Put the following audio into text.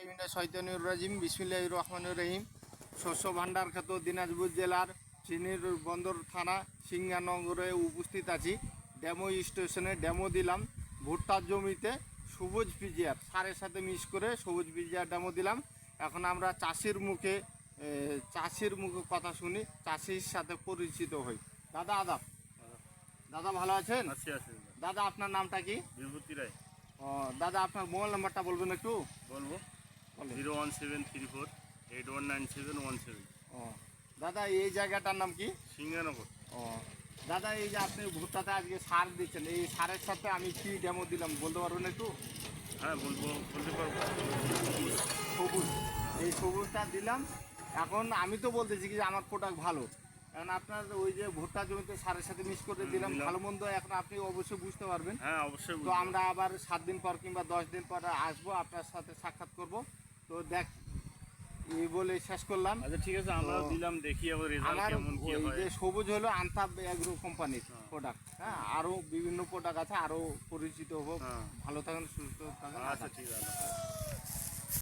রাজিম বিসমিল্লাহির রহমানির রহিম। শস্য ভাণ্ডার খ্যাত দিনাজপুর জেলার চিনির বন্দর থানা সিঙ্গানগরে উপস্থিত আছি। ডেমো স্টেশনে ডেমো দিলাম ভুট্টার জমিতে সবুজ পিজিআর সারের সাথে মিক্স করে সবুজ পিজিআর ডেমো দিলাম। এখন আমরা চাষির মুখে কথা শুনি, চাষির সাথে পরিচিত হই। দাদা আদাব। দাদা ভালো আছেন? আছি আছি দাদা আপনার নামটা কি? বিভূতি রায়। ও দাদা আপনার মোবাইল নাম্বারটা বলবেন একটু? বলবো বলেন। 01734817717। ও দাদা এই জায়গাটার নাম কি? সিঙ্গানগর। ও দাদা এই যে আপনি ভুট্টাতে আজকে সার দিচ্ছেন, এই সারের সাথে আমি কি ডেমো দিলাম বলতে পারবেন একটু? হ্যাঁ বলতে পারবো। সবুজ, এই সবুজটা দিলাম। এখন আমি তো বলতেছি কি যে আমার প্রোডাক্ট ভালো, এখন আপনার ওই যে ভুট্টা জমিতে সারের সাথে মিক্স করে দিলাম দিলাম। ভালো মন্দ এখন আপনি অবশ্যই বুঝতে পারবেন। হ্যাঁ অবশ্যই তো বুঝবো। আমরা আবার 7 দিন পর কিংবা 10 দিন পর আসবো, আপনার সাথে সাক্ষাৎ করব। তো দেখ এই বলে শেষ করলাম। আচ্ছা ঠিক আছে, আমরা তো দিলাম, দেখি আবার রেজাল্ট আমার কেমন কি ওই হয়। যে সবুজ হলো আনতাব এগ্রো কোম্পানির প্রোডাক্ট। হ্যাঁ, আরও বিভিন্ন প্রোডাক্ট আছে, আরও পরিচিত হবো। হ্যাঁ। ভালো থাকেন, সুস্থ থাকেন। আচ্ছা ঠিক আছে।